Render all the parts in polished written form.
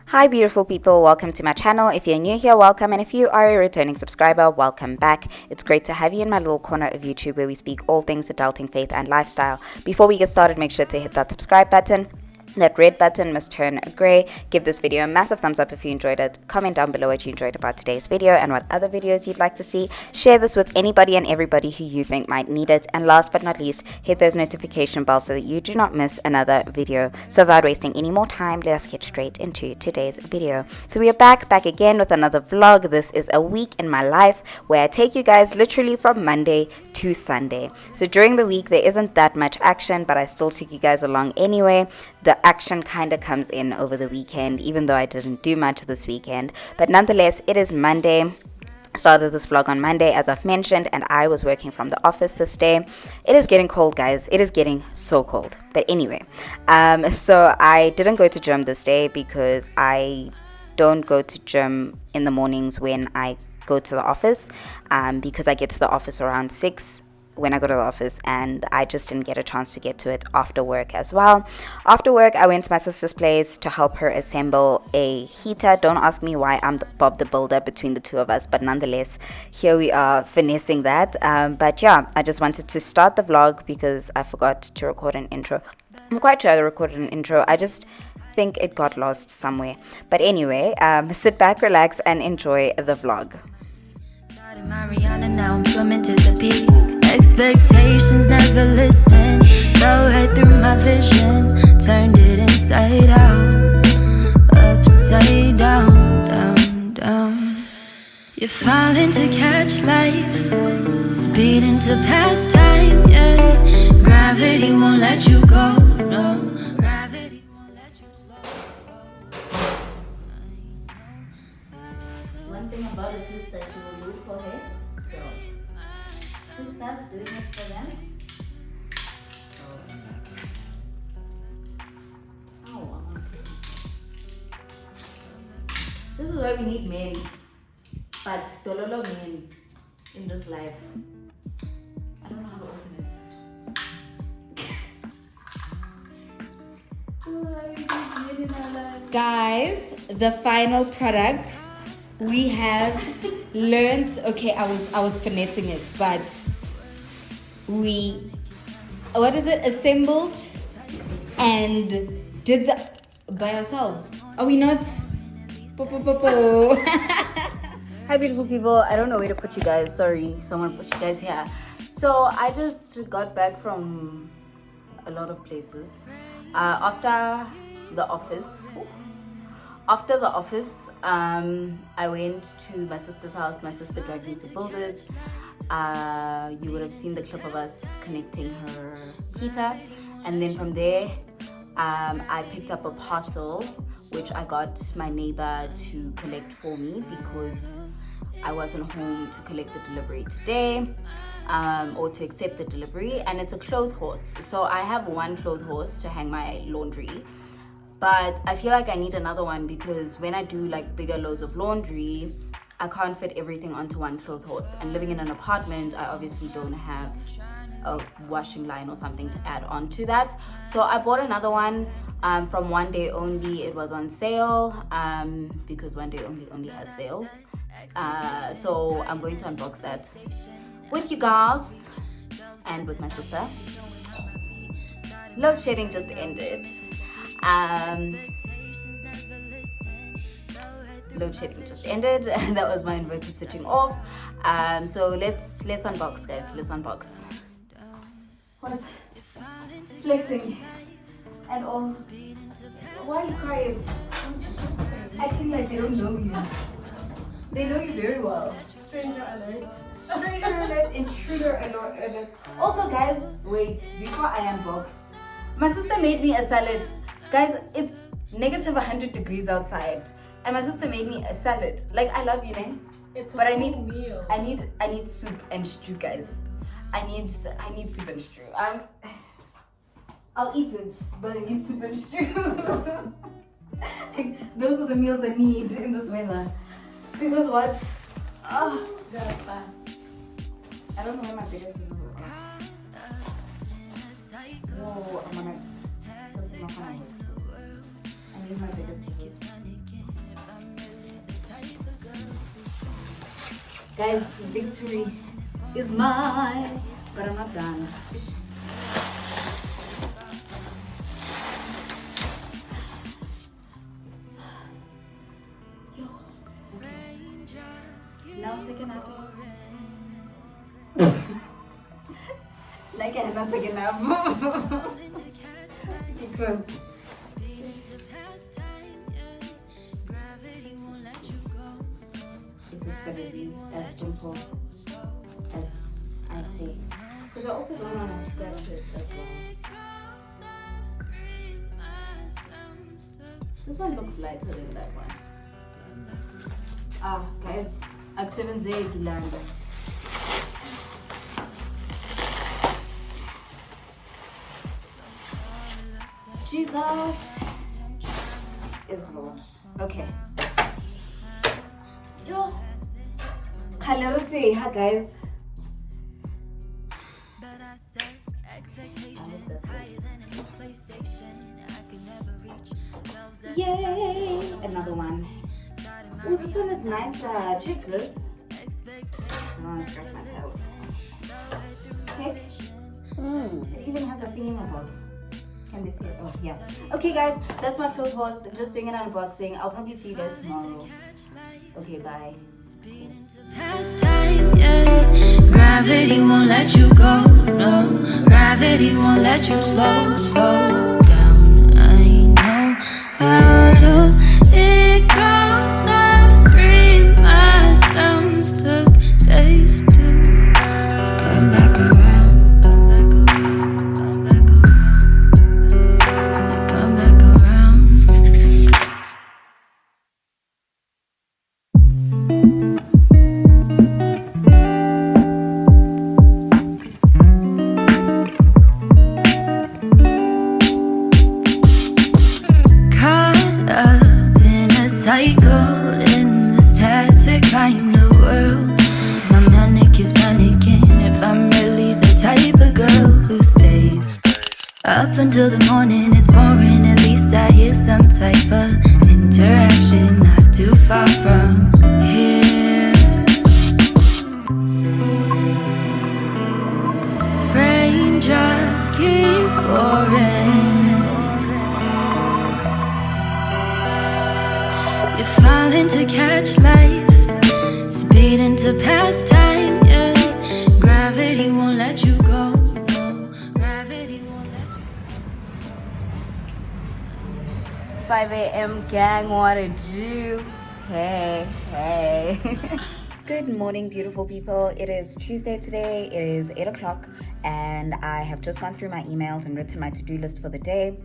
Hi beautiful people, welcome to my channel. If you're new here, welcome, and if you are a returning subscriber, welcome back. It's great to have you in my little corner of YouTube where we speak all things adulting, faith and lifestyle. Before we get started, make sure to hit that subscribe button. That red button must turn gray. Give this video a massive thumbs up if you enjoyed it. Comment down below what you enjoyed about today's video and what other videos you'd like to see. Share this with anybody and everybody who you think might need it. And last but not least, hit those notification bells so that you do not miss another video. So without wasting any more time, let us get straight into today's video. So we are back again with another vlog. This is a week in my life where I take you guys literally from Monday to Sunday. So during the week, there isn't that much action, but I still take you guys along anyway. The action kind of comes in over the weekend, even though I didn't do much this weekend. But nonetheless, it is Monday. Started this vlog on Monday, as I've mentioned, and I was working from the office this day. It is getting cold, guys. It is getting so cold. But anyway, so I didn't go to gym this day because I don't go to gym in the mornings when I go to the office, because I get to the office around 6 when I go to the office, and I just didn't get a chance to get to it after work as well. After work, I went to my sister's place to help her assemble a heater. Don't ask me why I'm Bob the Builder between the two of us, but nonetheless, here we are finessing that. But yeah, I just wanted to start the vlog because I forgot to record an intro. I'm quite sure I recorded an intro. I just think it got lost somewhere. But anyway, sit back, relax, and enjoy the vlog. Mariana, now I'm swimming to the peak. Expectations never listen. Fell right through my vision. Turned it inside out. Upside down, down, down. You're falling to catch life. Speeding to pass time, yeah. Gravity won't let you go, no. Gravity won't let you slow. One thing about a sister, she will do it for her. So, sisters doing it for them. So, oh, I want to say this is why we need men. But Tololo men in this life. I don't know how to open it. Guys, the final product we have learned. Okay, I was finessing it, but we assembled and did the by ourselves. Are we not? Hi beautiful people, I don't know where to put you guys. Sorry, someone put you guys here. So I just got back from a lot of places. After the office, I went to my sister's house. My sister dragged me to Builders. You would have seen the clip of us connecting her heater, and then from there I picked up a parcel which I got my neighbor to collect for me because I wasn't home to collect the delivery today, or to accept the delivery. And it's a clothes horse, so I have one clothes horse to hang my laundry, but I feel like I need another one because when I do like bigger loads of laundry, I can't fit everything onto one clothes horse, and living in an apartment, I obviously don't have a washing line or something to add on to that. So I bought another one from One Day Only. It was on sale because One Day Only has sales. So I'm going to unbox that with you guys and with my sister. Load shedding just ended. Load shedding just ended. That was my inverter switching off. So let's unbox, guys. Let's unbox. What? Flexing and all. Why are you crying? Acting like they don't know you. They know you very well. Stranger alert. Stranger alert. Intruder alert. Also, guys, wait. Before I unbox, my sister made me a salad. Guys, it's negative 100 degrees outside, and my sister made me a salad. Like, I love you, man. But I need meal. I need soup and stew, guys. I need soup and stew. I'll eat it, but I need soup and stew. Like, those are the meals I need in this weather. Because what? Oh, I don't know where my biggest scissors are. Whoa, I'm gonna. This is not gonna work. I need my biggest scissors. Guys, victory is mine, but I'm not done. Yo, okay. Now second half. Like I have a second half. Because it's gonna be as simple as I think. Because I also don't want to scratch it as well. This one looks lighter than that one. Guys, Ak7Z Gilanda. Jesus is Lord. Okay. Yo. Hello, say hi, guys. Yay! Another one. Oh, this one is nice. Check this. I don't want to scratch myself. Check. It even has a thingamabob. Can they see it? Oh, yeah. Okay, guys, that's my clothes horse. Just doing an unboxing. I'll probably see you guys tomorrow. Okay, bye. Pastime, yeah. Gravity won't let you go, no. Gravity won't let you slow down. I know how low it goes. Upstream, my sounds took days to come back around. Come back around. Cycle in this static kind of world. My manic is panicking if I'm really the type of girl who stays up until the morning. It's boring, at least I hear some type of interaction not too far from here. Raindrops keep pouring. You're falling to catch life, speed into pastime, yeah. Gravity won't let you go, no. Gravity won't let you go. 5 a.m. gang, what to do? Hey. Good morning, beautiful people. It is Tuesday today. It is 8 o'clock, and I have just gone through my emails and written my to-do list for the day.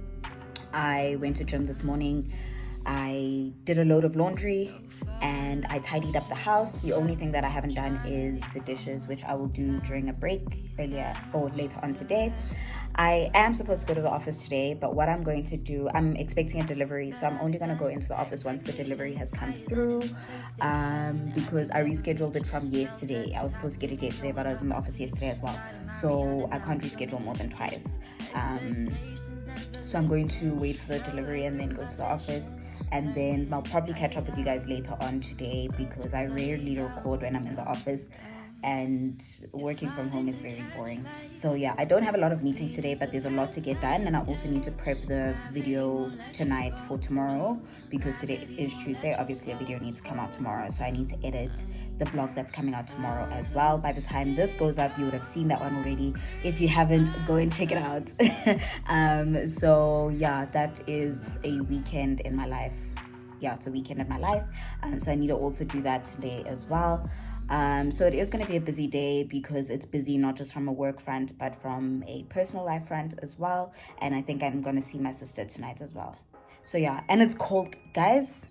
I went to gym this morning. I did a load of laundry and I tidied up the house. The only thing that I haven't done is the dishes, which I will do during a break earlier or later on today. I am supposed to go to the office today, but what I'm going to do, I'm expecting a delivery, so I'm only going to go into the office once the delivery has come through, because I rescheduled it from yesterday. I was supposed to get it yesterday, but I was in the office yesterday as well, so I can't reschedule more than twice. So I'm going to wait for the delivery and then go to the office, and then I'll probably catch up with you guys later on today, because I rarely record when I'm in the office and working from home is very boring. So yeah, I don't have a lot of meetings today, but there's a lot to get done, and I also need to prep the video tonight for tomorrow, because today is Tuesday. Obviously a video needs to come out tomorrow, so I need to edit the vlog that's coming out tomorrow as well. By the time this goes up, you would have seen that one already. If you haven't, go and check it out. So yeah, that is a weekend in my life. Yeah, it's a weekend in my life. So I need to also do that today as well. So it is going to be a busy day, because it's busy not just from a work front, but from a personal life front as well. And I think I'm going to see my sister tonight as well. So yeah, and it's cold, guys.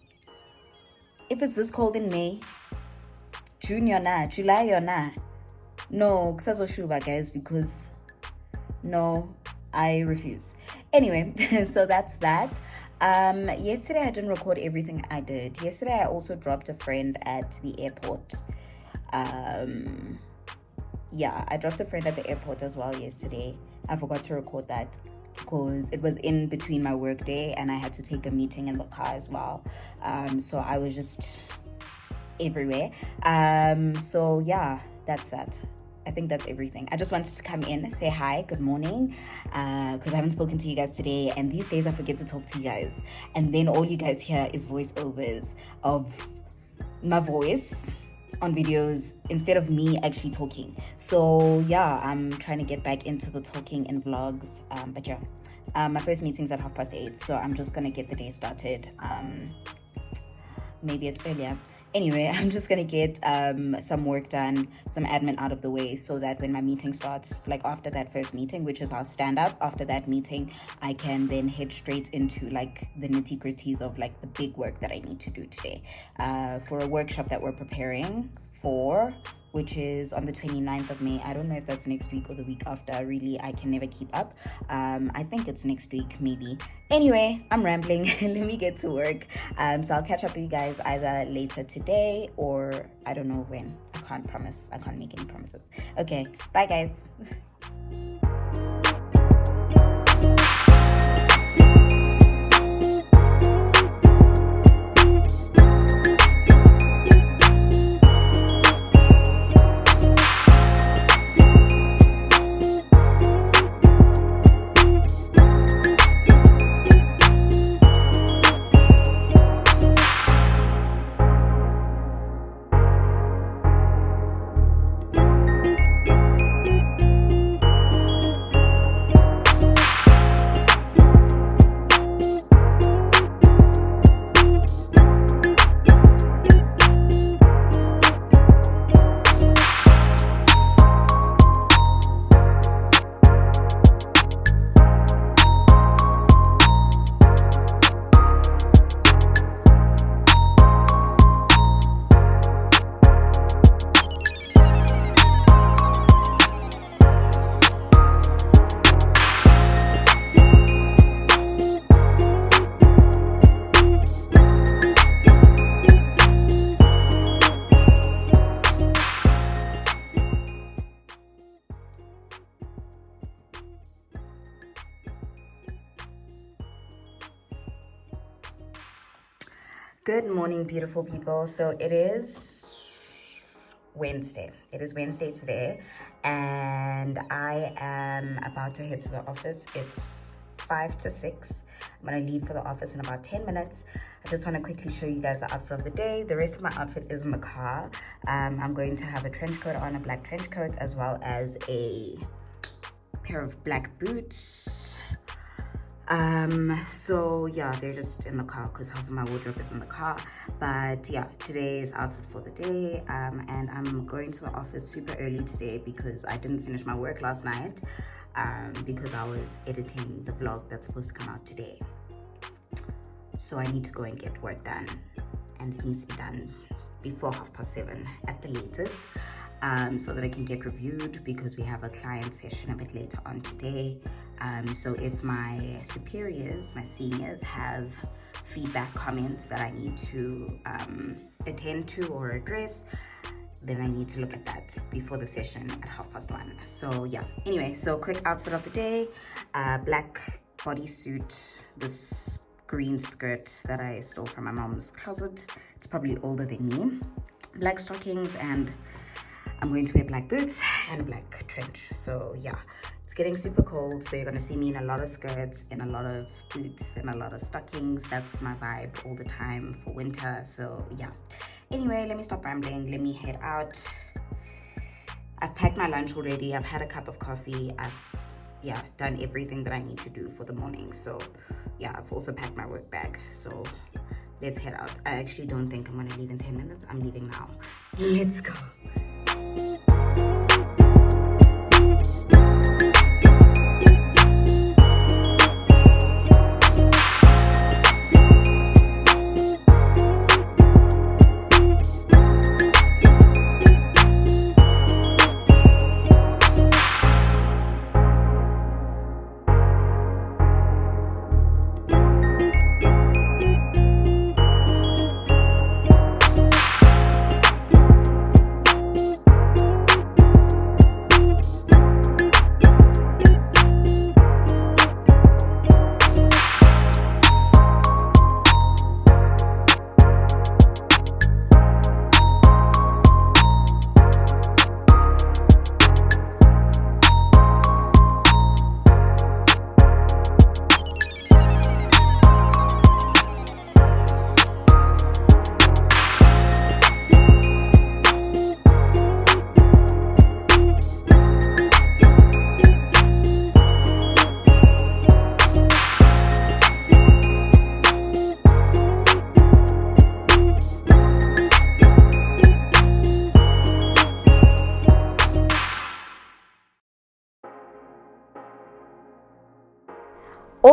If it's this cold in May, June you're not, July you're not. No, kusazoshuba, guys, because no, I refuse. Anyway, so that's that. Yesterday I didn't record everything I did. Yesterday I also dropped a friend at the airport. Yeah, I dropped a friend at the airport as well yesterday. I forgot to record that because it was in between my work day and I had to take a meeting in the car as well. So I was just everywhere. So yeah, that's that. I think that's everything. I just wanted to come in, say hi, good morning, because I haven't spoken to you guys today, and these days I forget to talk to you guys, and then all you guys hear is voiceovers of my voice on videos instead of me actually talking. So yeah, I'm trying to get back into the talking in vlogs, but yeah, my first meeting's at 8:30, so I'm just gonna get the day started. Maybe it's earlier. Anyway, I'm just gonna get some work done, some admin out of the way, so that when my meeting starts, like after that first meeting, which is our stand up, after that meeting I can then head straight into like the nitty-gritties of like the big work that I need to do today, for a workshop that we're preparing for, which is on the 29th of May. I don't know if that's next week or the week after. Really, I can never keep up. I think it's next week, maybe. Anyway, I'm rambling. Let me get to work. So I'll catch up with you guys either later today or I don't know when. I can't promise. I can't make any promises. Okay, bye guys. Good morning, beautiful people. So it is Wednesday. It is Wednesday today, and I am about to head to the office. It's 5 to 6. I'm going to leave for the office in about 10 minutes. I just want to quickly show you guys the outfit of the day. The rest of my outfit is in the car. I'm going to have a trench coat on, a black trench coat, as well as a pair of black boots. So yeah, they're just in the car because half of my wardrobe is in the car. But yeah, today's outfit for the day, and I'm going to the office super early today because I didn't finish my work last night, because I was editing the vlog that's supposed to come out today. So I need to go and get work done, and it needs to be done before 7:30 at the latest, so that I can get reviewed because we have a client session a bit later on today. So if my superiors, my seniors, have feedback, comments that I need to attend to or address, then I need to look at that before the session at 1:30. So yeah, anyway, so quick outfit of the day, black bodysuit, this green skirt that I stole from my mom's closet. It's probably older than me. Black stockings, and I'm going to wear black boots and a black trench. So yeah, it's getting super cold, so you're gonna see me in a lot of skirts, in a lot of boots, and a lot of stockings. That's my vibe all the time for winter. So yeah, anyway, let me stop rambling. Let me head out. I've packed my lunch already. I've had a cup of coffee. I've done everything that I need to do for the morning. So yeah, I've also packed my work bag. So let's head out. I actually don't think I'm gonna leave in 10 minutes. I'm leaving now. Let's go.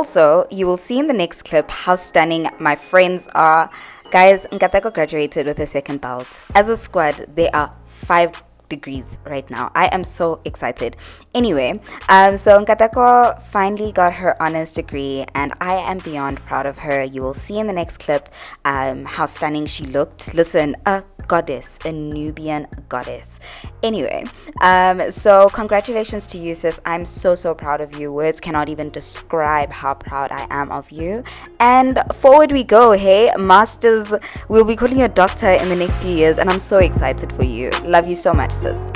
Also, you will see in the next clip how stunning my friends are. Guys, Nkateko graduated with a second belt. As a squad, there are 5 degrees right now. I am so excited. Anyway, so Nkateko finally got her honors degree, and I am beyond proud of her. You will see in the next clip how stunning she looked. Listen, a goddess, a Nubian goddess. Anyway, so congratulations to you, sis. I'm so proud of you. Words cannot even describe how proud I am of you. And forward we go. Hey, masters, we'll be calling you a doctor in the next few years, and I'm so excited for you. Love you so much, sis.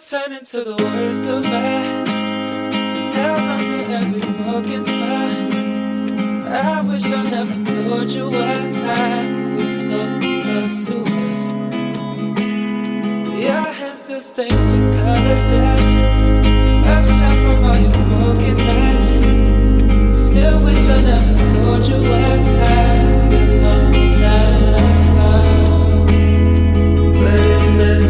Turn into the worst of me. Held on to every broken spot. I wish I never told you why I feel so close to us. Your hands still stained with colored dust. I'm shot from all your broken eyes. Still wish I never told you why I feel not love. But is this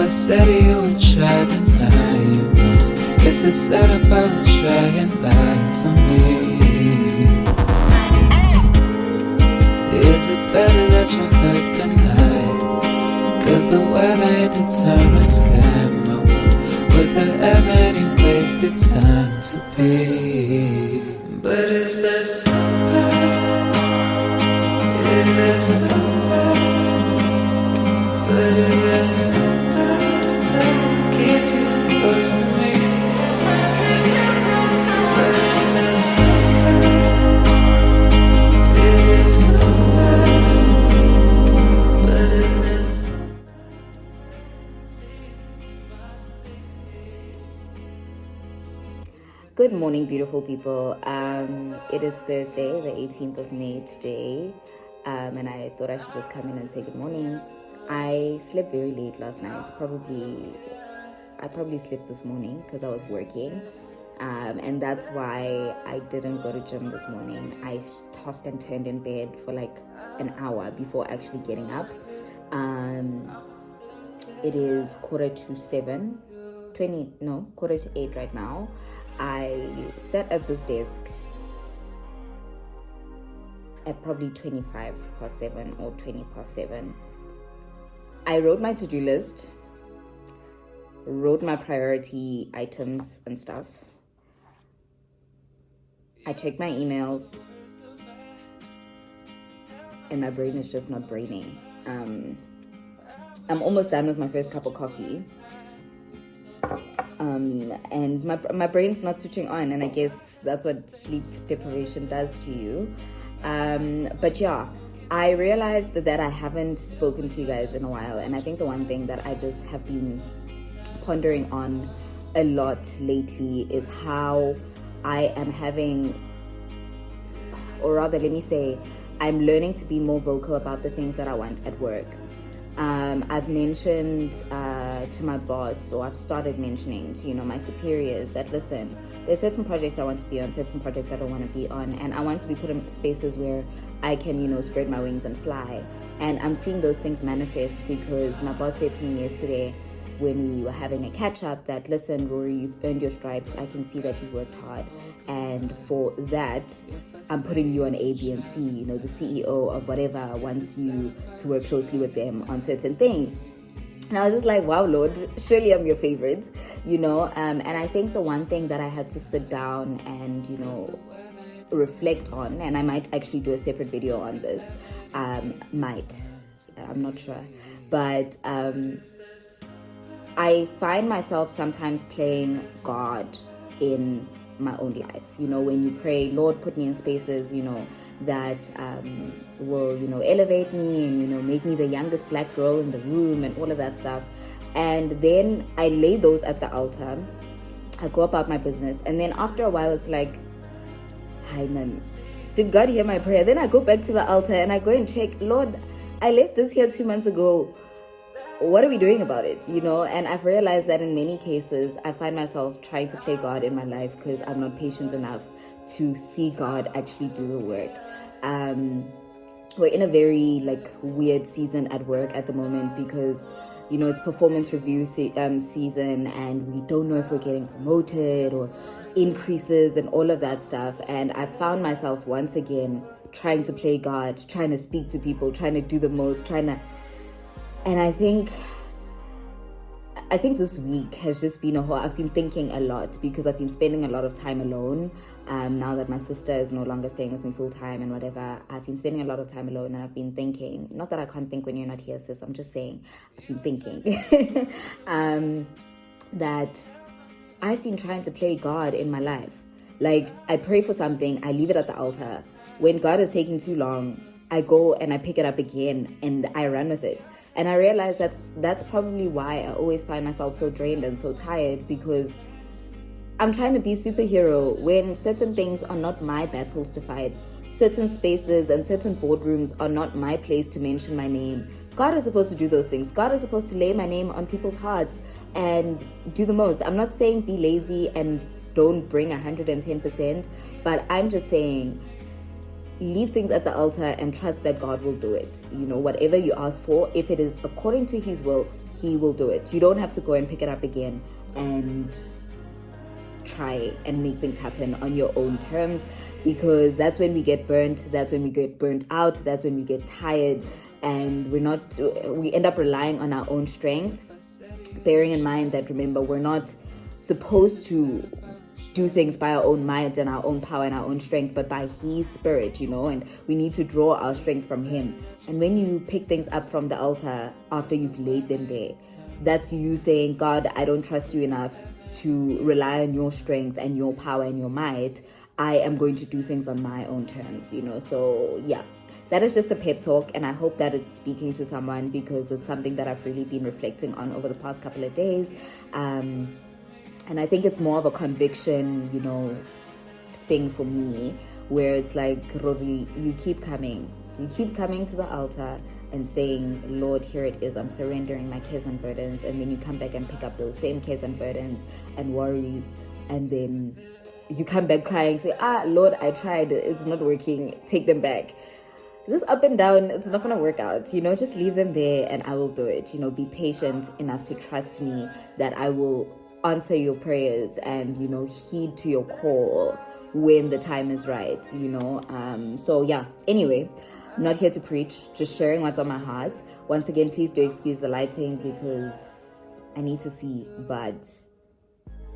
said you would try to deny it once. Guess I said about trying life for me. Is it better that you hurt than I? Cause the weather it determines my world. Was there ever any wasted time to be? But is there somewhere? Is there somewhere? But is there somewhere? Keep you close to me. But is there somewhere? Is there somewhere? But is there Good morning, beautiful people. It is Thursday, the 18th of May today, and I thought I should just come in and say good morning. I slept very late last night. I probably slept this morning because I was working, and that's why I didn't go to gym this morning. I tossed and turned in bed for like an hour before actually getting up. It is 7:45 right now. I sat at this desk at probably 7:25 or 7:20. I wrote my to-do list, wrote my priority items and stuff. I checked my emails, and my brain is just not braining. I'm almost done with my first cup of coffee. And my brain's not switching on, and I guess that's what sleep deprivation does to you. But yeah, I realized that I haven't spoken to you guys in a while, and I think the one thing that I just have been pondering on a lot lately is how I am having, or rather let me say, I'm learning to be more vocal about the things that I want at work. I've mentioned to my boss, or I've started mentioning to my superiors that, listen, there's certain projects I want to be on, certain projects I don't want to be on, and I want to be put in spaces where I can spread my wings and fly. And I'm seeing those things manifest because my boss said to me yesterday when we were having a catch up that, listen, Rory, you've earned your stripes. I can see that you've worked hard, and for that I'm putting you on A, B, and C. The CEO of whatever wants you to work closely with them on certain things. And I was just like, wow, Lord, surely I'm your favorite, and I think the one thing that I had to sit down and reflect on, and I might actually do a separate video on this, I'm not sure, but I find myself sometimes playing God in my own life. When you pray, Lord, put me in spaces that will elevate me and make me the youngest black girl in the room and all of that stuff, and then I lay those at the altar. I go about my business, and then after a while it's like, hi man, did God hear my prayer? Then I go back to the altar and I go and check, Lord, I left this here 2 months ago. What are we doing about it? And I've realized that in many cases I find myself trying to play God in my life because I'm not patient enough to see God actually do the work. We're in a very weird season at work at the moment because it's performance review season, and we don't know if we're getting promoted or increases and all of that stuff. And I found myself once again trying to play God, trying to speak to people, trying to do the most, and I think this week has just been I've been thinking a lot because I've been spending a lot of time alone. Now that my sister is no longer staying with me full time and whatever, I've been spending a lot of time alone, and I've been thinking, not that I can't think when you're not here, sis, I'm just saying, I've been thinking that I've been trying to play God in my life. I pray for something, I leave it at the altar. When God is taking too long, I go and I pick it up again and I run with it. And I realize that's probably why I always find myself so drained and so tired, because I'm trying to be superhero when certain things are not my battles to fight. Certain spaces and certain boardrooms are not my place to mention my name. God is supposed to do those things. God is supposed to lay my name on people's hearts and do the most. I'm not saying be lazy and don't bring 110%, but I'm just saying, leave things at the altar and trust that God will do it. Whatever you ask for, if it is according to His will, He will do it. You don't have to go and pick it up again and try and make things happen on your own terms, because that's when we get burnt, that's when we get burnt out, that's when we get tired, and we end up relying on our own strength, bearing in mind that, remember, we're not supposed to do things by our own might and our own power and our own strength, but by His Spirit, and we need to draw our strength from Him. And when you pick things up from the altar after you've laid them there, that's you saying, God, I don't trust you enough to rely on your strength and your power and your might. I am going to do things on my own terms, so yeah, that is just a pep talk, and I hope that it's speaking to someone, because it's something that I've really been reflecting on over the past couple of days. And I think it's more of a conviction, you know, thing for me, where it's like, Rori, you keep coming to the altar and saying, Lord, here it is, I'm surrendering my cares and burdens, and then you come back and pick up those same cares and burdens and worries, and then you come back crying, say, Lord, I tried, it's not working, take them back. This up and down, it's not going to work out, you know, just leave them there and I will do it. You know, be patient enough to trust me that I will answer your prayers and, you know, heed to your call when the time is right, you know. So yeah, anyway, I'm not here to preach, just sharing what's on my heart. Once again, please do excuse the lighting because I need to see, but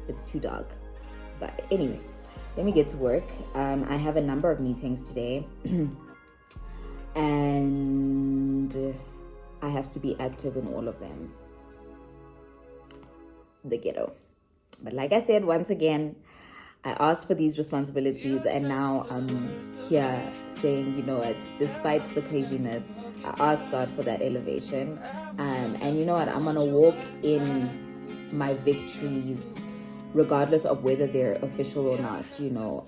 it's too dark. But anyway, let me get to work. I have a number of meetings today and I have to be active in all of them. The ghetto. But like I said, once again, I asked for these responsibilities and now I'm here saying, you know what, despite the craziness, I asked God for that elevation. And you know what, I'm gonna walk in my victories regardless of whether they're official or not, you know.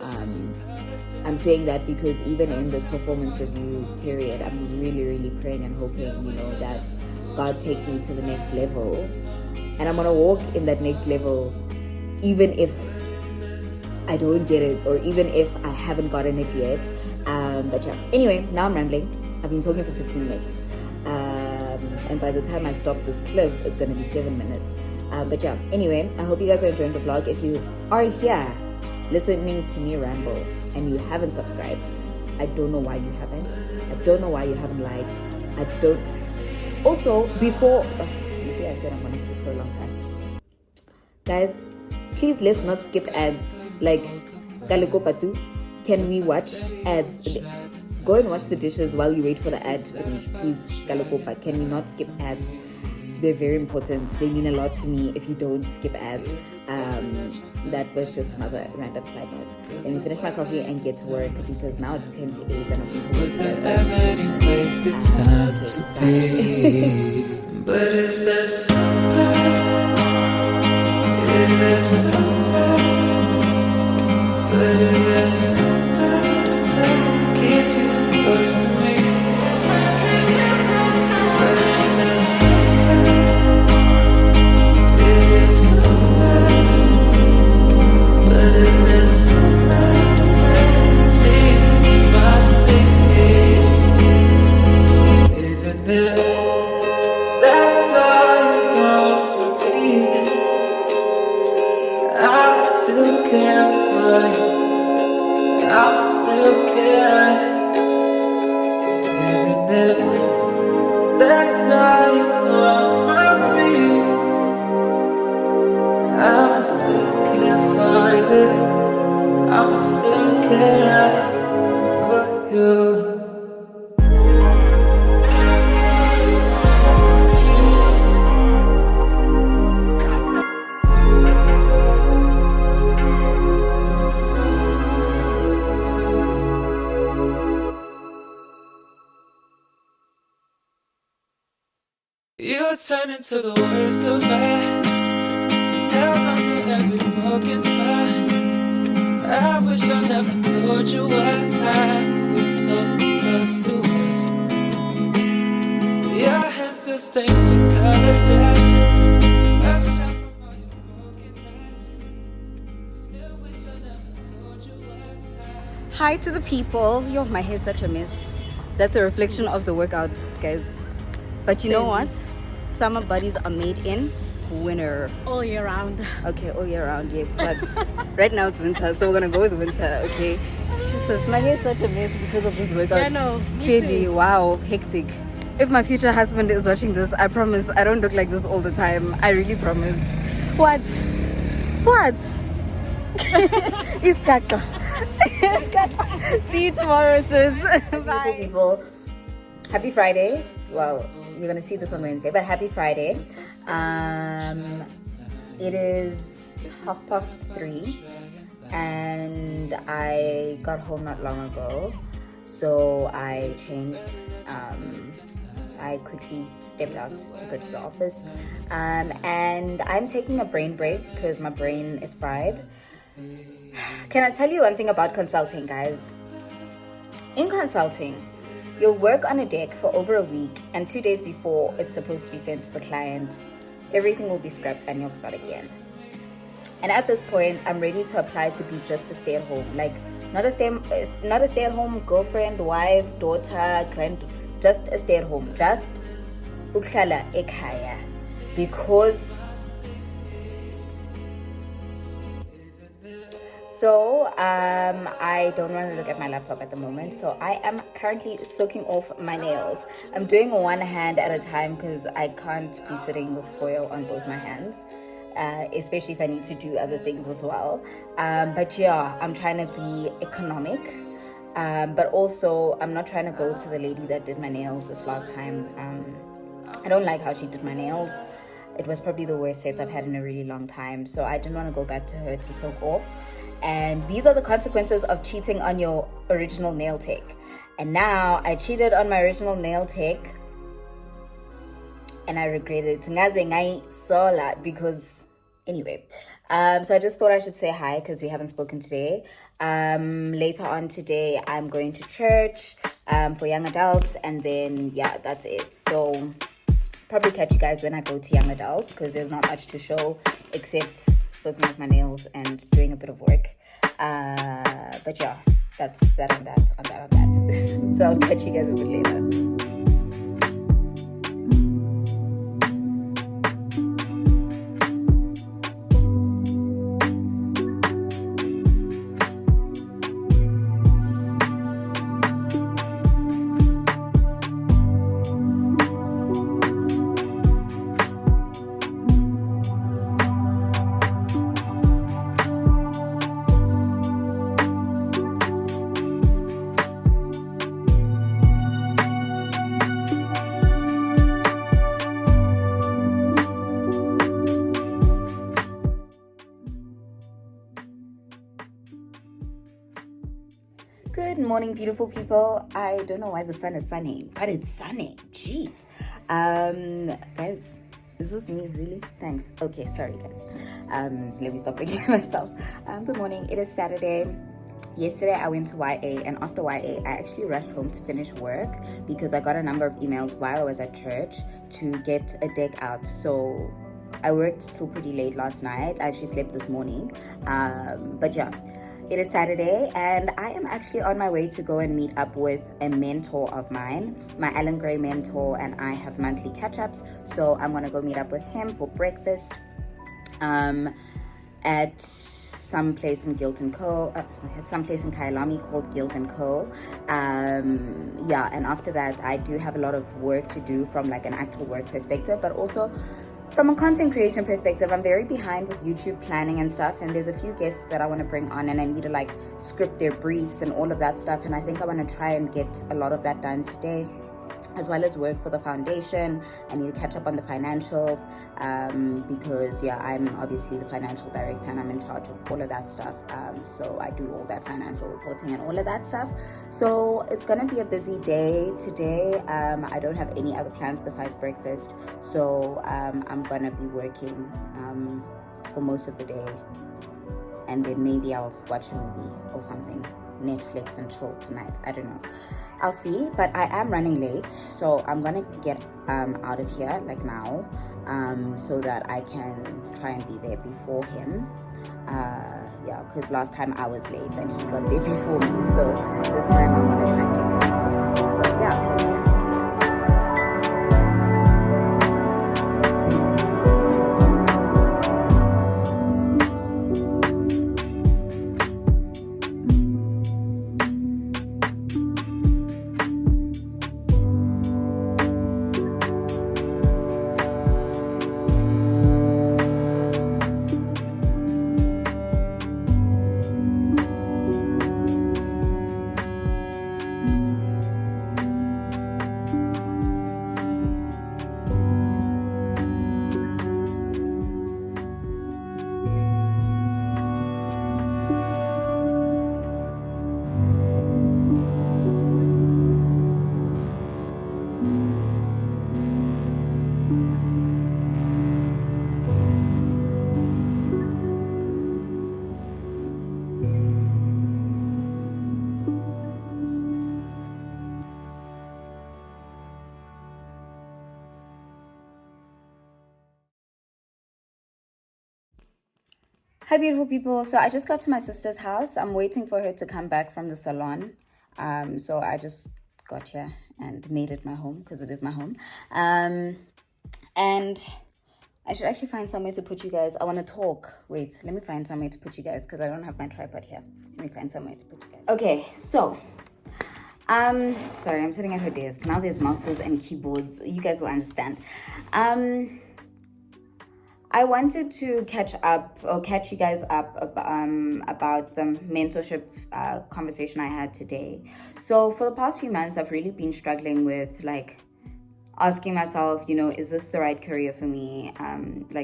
I'm saying that because even in this performance review period, I'm really praying and hoping, you know, that God takes me to the next level. And I'm gonna walk in that next level even if I don't get it or even if I haven't gotten it yet. But yeah, anyway, now I'm rambling. I've been talking for 6 minutes. And by the time I stop this clip, it's gonna be 7 minutes. But yeah, anyway, I hope you guys are enjoying the vlog. If you are here listening to me ramble and you haven't subscribed, I don't know why you haven't. I don't know why you haven't liked. I don't. Also, before, you see, I said I'm going to talk for a long time. Guys, please let's not skip ads. Like, Kaliko Patu, can we watch ads? Go and watch the dishes while you wait for the ad to finish. Please, Kaliko, can we not skip ads? They're very important. They mean a lot to me if you don't skip ads. That was just another random side note. Let me finish my coffee and get to work because now it's 10 to 8 and I've been talking Was there ever any wasted time to be? But is there somewhere? Is there somewhere? But is there somewhere that will keep you close to me? But is there somewhere? Is there somewhere? But is there somewhere that see my state? Even if that's all you want from me, I still can't find you. I still can't. Even if that's all you want from me, I still can't find it. I still care for you. You turn into the worst of me. Held on to every broken spot. I wish I never told you why I feel so close to us. Your hands still stain with colored dust. I've shot from all your brokenness. Still wish I never told you why. Hi to the people. Yo, my hair's such a mess. That's a reflection of the workout, guys. But you know what? Summer bodies are made in winter. All year round. Okay, all year round, yes. But right now it's winter, so we're gonna go with winter, okay? She says, my hair's such a mess because of this workout. Yeah, no, me Clearly, too. wow, hectic. If my future husband is watching this, I promise I don't look like this all the time. I really promise. What? What? It's kaka. It's kaka. See you tomorrow, sis. Bye. People, happy Friday. Well, you're gonna see this on Wednesday, but happy Friday. It is 3:30 and I got home not long ago, so I changed. I quickly stepped out to go to the office. And I'm taking a brain break because my brain is fried. Can I tell you one thing about consulting, guys? In consulting, you'll work on a deck for over a week, and 2 days before it's supposed to be sent to the client, everything will be scrapped and you'll start again. And at this point, I'm ready to apply to be just a stay-at-home, like not a stay-at-home girlfriend, wife, daughter, just a stay-at-home, just ukhlala ekhaya, because I don't want to look at my laptop at the moment, so I am currently soaking off my nails. I'm doing one hand at a time because I can't be sitting with foil on both my hands, especially if I need to do other things as well. But yeah, I'm trying to be economic, but also I'm not trying to go to the lady that did my nails this last time. I don't like how she did my nails. It was probably the worst set I've had in a really long time, so I didn't want to go back to her to soak off. And these are the consequences of cheating on your original nail tech. And now I cheated on my original nail tech, and I regret it. Because anyway, so I just thought I should say hi because we haven't spoken today. Later on today, I'm going to church for young adults, and then yeah, that's it. So probably catch you guys when I go to young adults because there's not much to show except soaking off my nails and doing a bit of work. But yeah, that's that on that. So I'll catch you guys a bit later. Good morning, beautiful people. I don't know why the sun is sunning, but it's sunny. Jeez. Guys, is this me really? Thanks. Okay, sorry guys. Let me stop looking at myself. Good morning. It is Saturday. Yesterday I went to YA, and after YA I actually rushed home to finish work because I got a number of emails while I was at church to get a deck out. So I worked till pretty late last night. I actually slept this morning. But yeah. It is Saturday, and I am actually on my way to go and meet up with a mentor of mine. My Alan Gray mentor and I have monthly catch-ups, so I'm going to go meet up with him for breakfast at some place in Guilt & Co. At some place in Kyalami called Guilt & Co. Yeah, and after that, I do have a lot of work to do from like an actual work perspective, but also from a content creation perspective. I'm very behind with YouTube planning and stuff, and there's a few guests that I want to bring on, and I need to like script their briefs and all of that stuff, and I think I want to try and get a lot of that done today, as well as work for the foundation. I need to catch up on the financials because yeah, I'm obviously the financial director and I'm in charge of all of that stuff, so I do all that financial reporting and all of that stuff. So it's gonna be a busy day today. I don't have any other plans besides breakfast, so I'm gonna be working for most of the day, and then maybe I'll watch a movie or something, Netflix, and chill tonight. I don't know, I'll see. But I am running late, so I'm gonna get out of here like now, so that I can try and be there before him. Yeah, because last time I was late and he got there before me, so this time I'm gonna try and get there before him. So yeah. Hi, beautiful people. So I just got to my sister's house. I'm waiting for her to come back from the salon. So I just got here and made it my home because it is my home. And I should actually find somewhere to put you guys. I want to talk. Wait, let me find somewhere to put you guys because I don't have my tripod here. Let me find somewhere to put you guys. Okay, so sorry, I'm sitting at her desk. Now there's mouses and keyboards. You guys will understand. I wanted to catch you guys up about the mentorship conversation I had today. So for the past few months, I've really been struggling with like asking myself, is this the right career for me?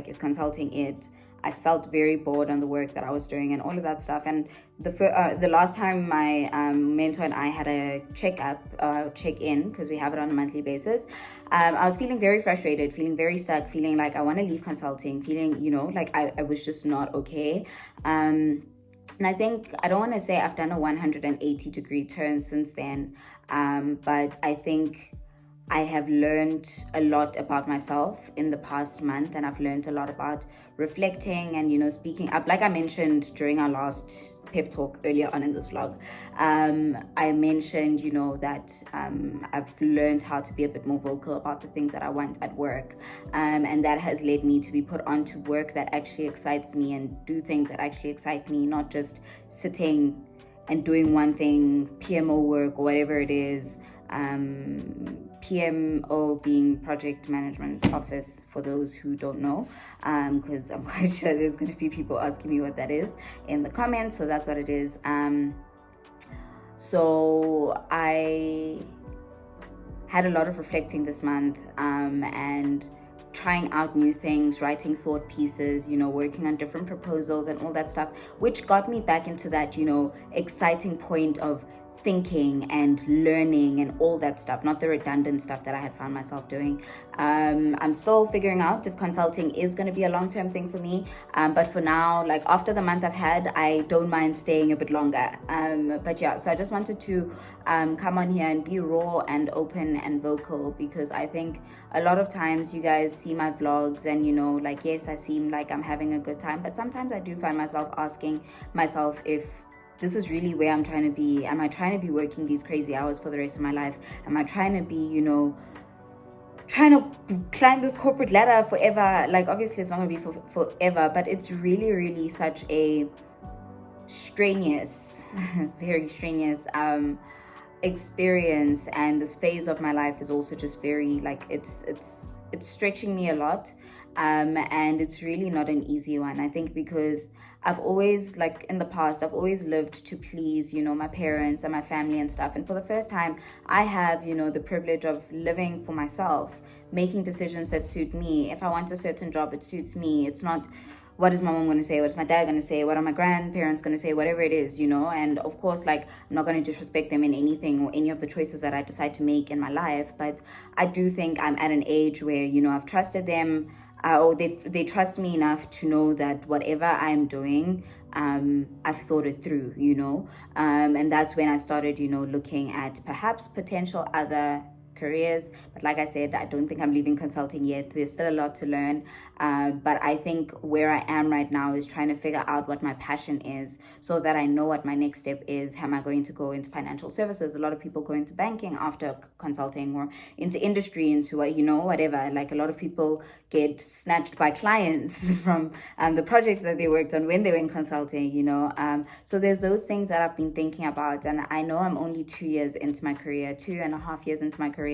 Is consulting it? I felt very bored on the work that I was doing and all of that stuff. And the last time my mentor and I had a check-in, because we have it on a monthly basis, I was feeling very frustrated, feeling very stuck, feeling like I want to leave consulting, feeling, like I was just not okay. And I think, I don't want to say I've done a 180-degree turn since then, but I think I have learned a lot about myself in the past month, and I've learned a lot about reflecting and, speaking up. Like I mentioned during our last pep talk earlier on in this vlog, I mentioned, that I've learned how to be a bit more vocal about the things that I want at work. And that has led me to be put onto work that actually excites me and do things that actually excite me, not just sitting and doing one thing, PMO work or whatever it is. PMO being project management office, for those who don't know, because I'm quite sure there's going to be people asking me what that is in the comments. So that's what it is. So I had a lot of reflecting this month, and trying out new things, writing thought pieces, working on different proposals and all that stuff, which got me back into that, exciting point of thinking and learning and all that stuff, not the redundant stuff that I had found myself doing. I'm still figuring out if consulting is going to be a long-term thing for me, but for now, like after the month I've had, I don't mind staying a bit longer. But yeah, so I just wanted to come on here and be raw and open and vocal, because I think a lot of times you guys see my vlogs and yes, I seem like I'm having a good time, but sometimes I do find myself asking myself if this is really where I'm trying to be. Am I trying to be working these crazy hours for the rest of my life? Am I trying to be, trying to climb this corporate ladder forever? Like, obviously it's not gonna be forever, but it's really, really such a strenuous, very strenuous experience. And this phase of my life is also just very, like, it's stretching me a lot. And it's really not an easy one. I think because I've always, like in the past, I've always lived to please, my parents and my family and stuff. And for the first time, I have, the privilege of living for myself, making decisions that suit me. If I want a certain job, it suits me. It's not, what is my mom going to say? What is my dad going to say? What are my grandparents going to say? Whatever it is, And of course, like, I'm not going to disrespect them in anything or any of the choices that I decide to make in my life. But I do think I'm at an age where, I've trusted them. Or they trust me enough to know that whatever I'm doing, I've thought it through, and that's when I started, looking at perhaps potential other careers. But like I said, I don't think I'm leaving consulting yet. There's still a lot to learn, but I think where I am right now is trying to figure out what my passion is, so that I know what my next step is. Am I going to go into financial services? A lot of people go into banking after consulting, or into industry, into whatever. Like, a lot of people get snatched by clients from the projects that they worked on when they were in consulting, so there's those things that I've been thinking about. And I know I'm only 2 years into my career, 2.5 years into my career.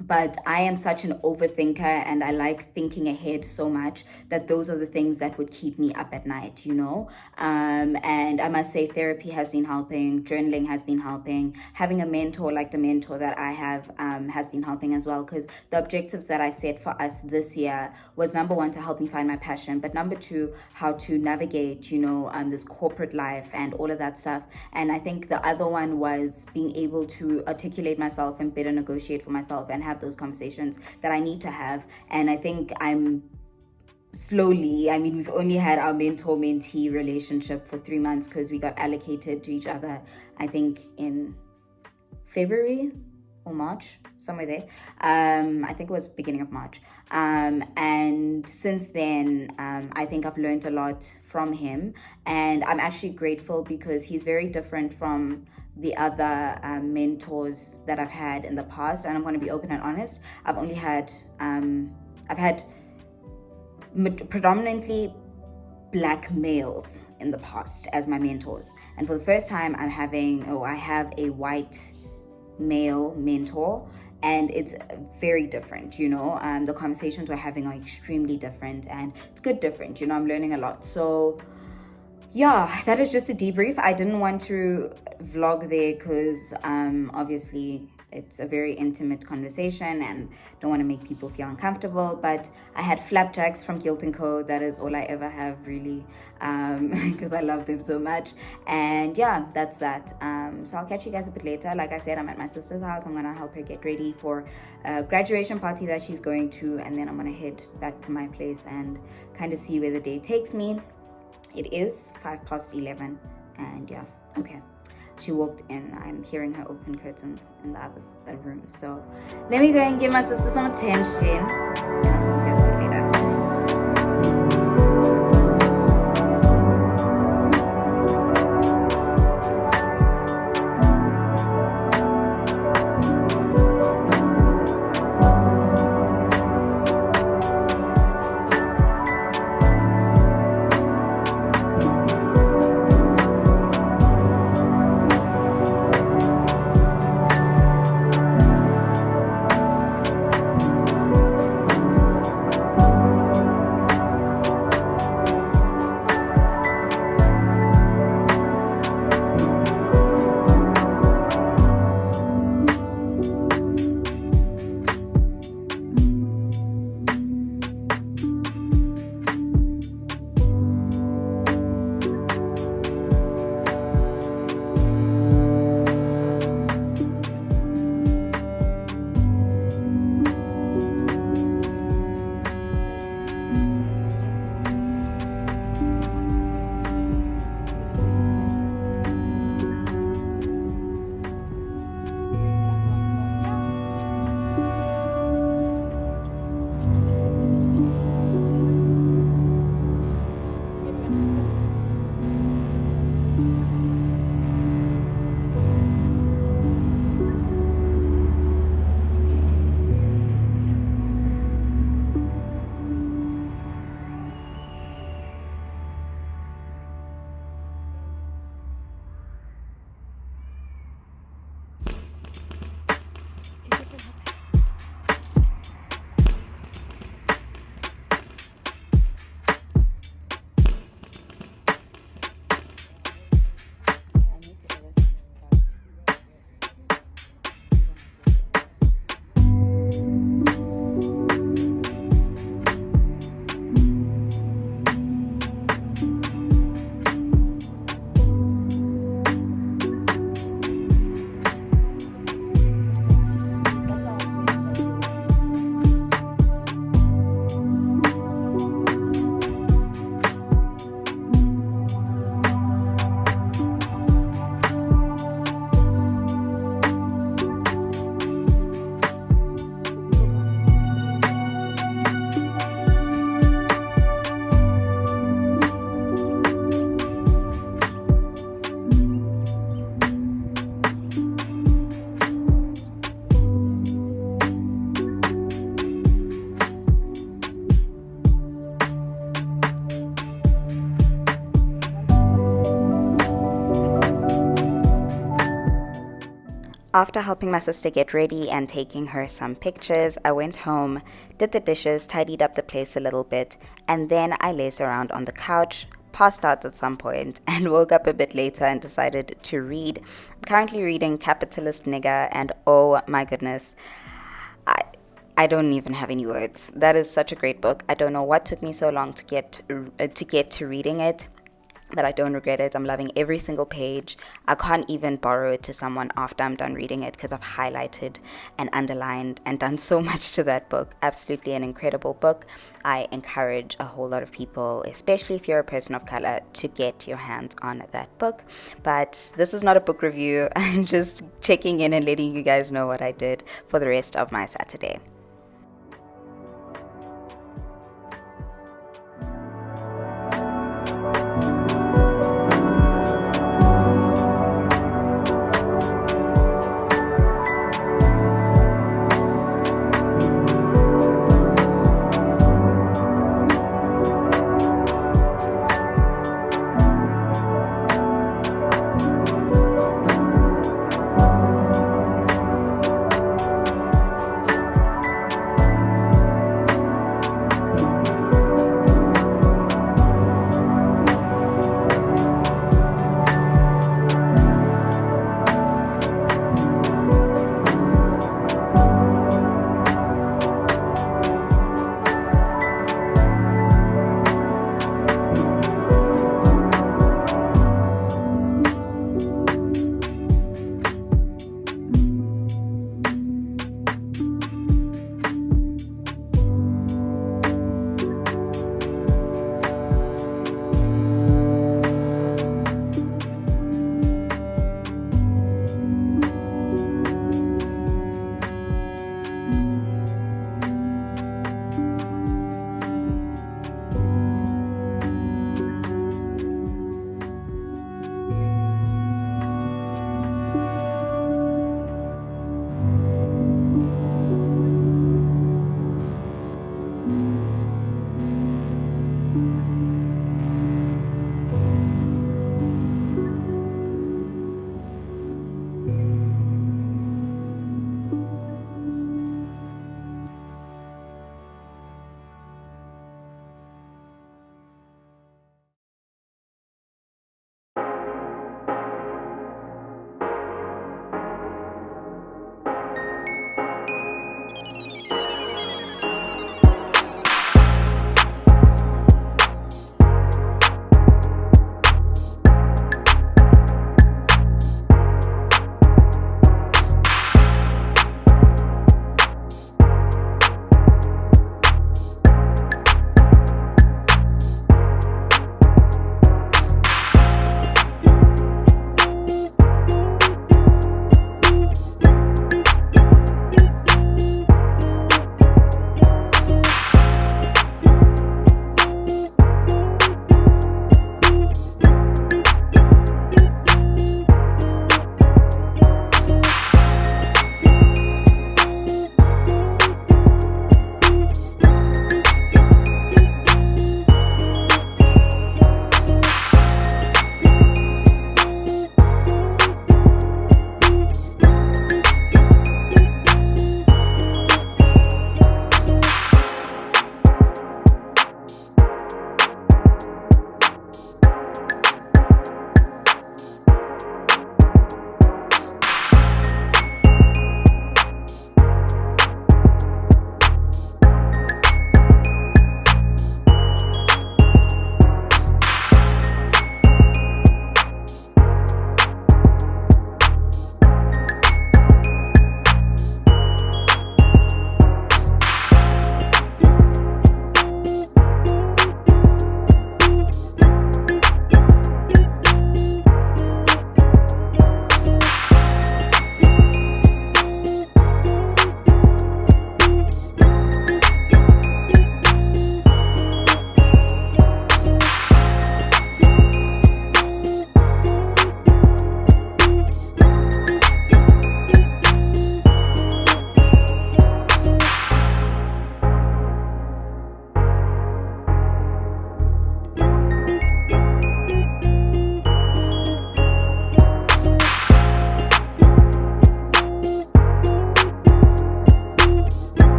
But I am such an overthinker, and I like thinking ahead so much that those are the things that would keep me up at night, and I must say therapy has been helping, journaling has been helping, having a mentor like the mentor that I have has been helping as well, because the objectives that I set for us this year was, number one, to help me find my passion, but number two, how to navigate, this corporate life and all of that stuff. And I think the other one was being able to articulate myself and better negotiate for myself, and have those conversations that I need to have. And I think I'm slowly, I mean, we've only had our mentor-mentee relationship for 3 months because we got allocated to each other, I think in February or March, somewhere there. I think it was beginning of March. And since then, I think I've learned a lot from him, and I'm actually grateful because he's very different from the other mentors that I've had in the past. And I'm going to be open and honest. I've had predominantly black males in the past as my mentors, and for the first time I have a white male mentor, and it's very different. The conversations we're having are extremely different, and it's good different. I'm learning a lot. So yeah, that is just a debrief. I didn't want to vlog there because obviously it's a very intimate conversation and don't want to make people feel uncomfortable. But I had flapjacks from Guilt & Co. That is all I ever have, really, because I love them so much. And yeah, that's that. So I'll catch you guys a bit later. Like I said, I'm at my sister's house. I'm gonna help her get ready for a graduation party that she's going to, and then I'm gonna head back to my place and kind of see where the day takes me. It is 11:05, and yeah, okay. She walked in. I'm hearing her open curtains in the other room. So let me go and give my sister some attention. And I'll see you guys a bit later. After helping my sister get ready and taking her some pictures, I went home, did the dishes, tidied up the place a little bit, and then I lazed around on the couch, passed out at some point, and woke up a bit later and decided to read. I'm currently reading Capitalist Nigger, and oh my goodness, I don't even have any words. That is such a great book. I don't know what took me so long to get to reading it. but I don't regret it. I'm loving every single page. I can't even borrow it to someone after I'm done reading it because I've highlighted and underlined and done so much to that book. Absolutely an incredible book. I encourage a whole lot of people, especially if you're a person of color, to get your hands on that book. But this is not a book review. I'm just checking in and letting you guys know what I did for the rest of my Saturday.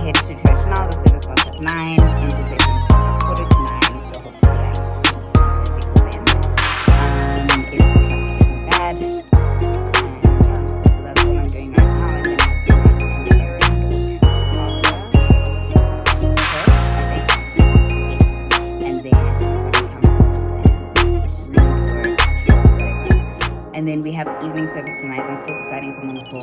head to church now. The service starts at 9. Intercession starts at 9:45. So hopefully evening service tonight. I'm still deciding if I'm gonna go.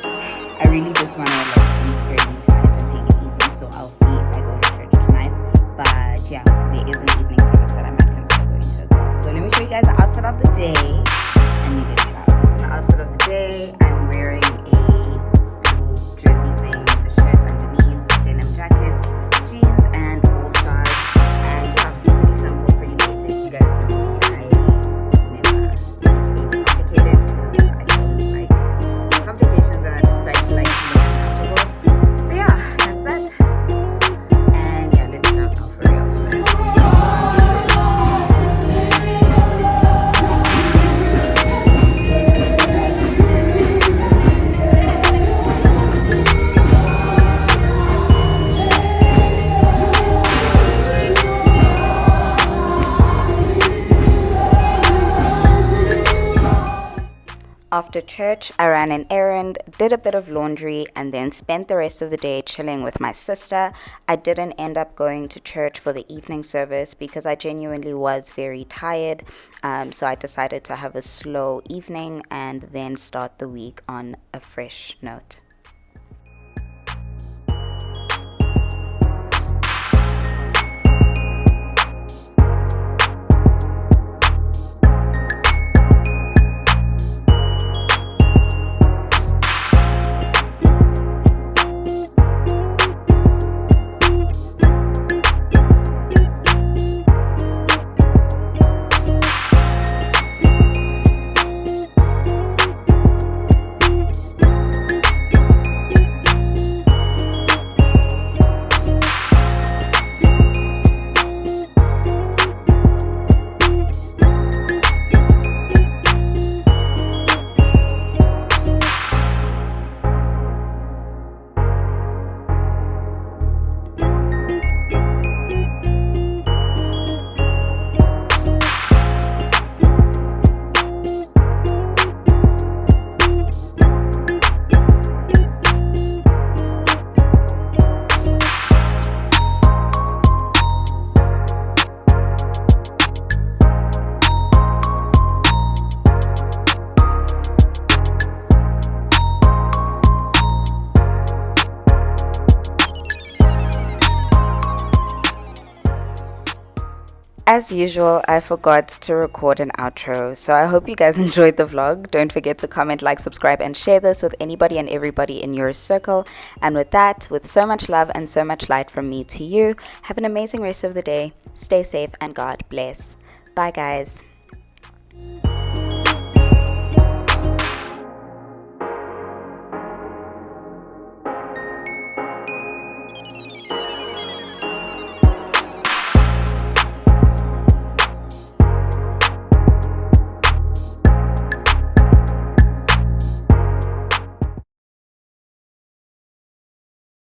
I really just want to like sleep early tonight and take it easy, so I'll see if I go to church tonight. But yeah, there is an evening service that I might consider going to as well. So let me show you guys the outfit of the day and we get it out. This is the outfit of the day. I'm wearing a little jersey thing with the shirt underneath, denim jacket, jeans, and all stars. And yeah, pretty simple, pretty basic. You guys know me, I never make it complicated because I don't like complications, and in fact like being uncomfortable. So yeah, that's that. And yeah, let's get out now for real. After church, I ran an errand, did a bit of laundry, and then spent the rest of the day chilling with my sister. I didn't end up going to church for the evening service because I genuinely was very tired. So I decided to have a slow evening and then start the week on a fresh note. As usual, I forgot to record an outro, so I hope you guys enjoyed the vlog. Don't forget to comment, like, subscribe, and share this with anybody and everybody in your circle. And with that, with so much love and so much light from me to you, have an amazing rest of the day. Stay safe and God bless. Bye, guys.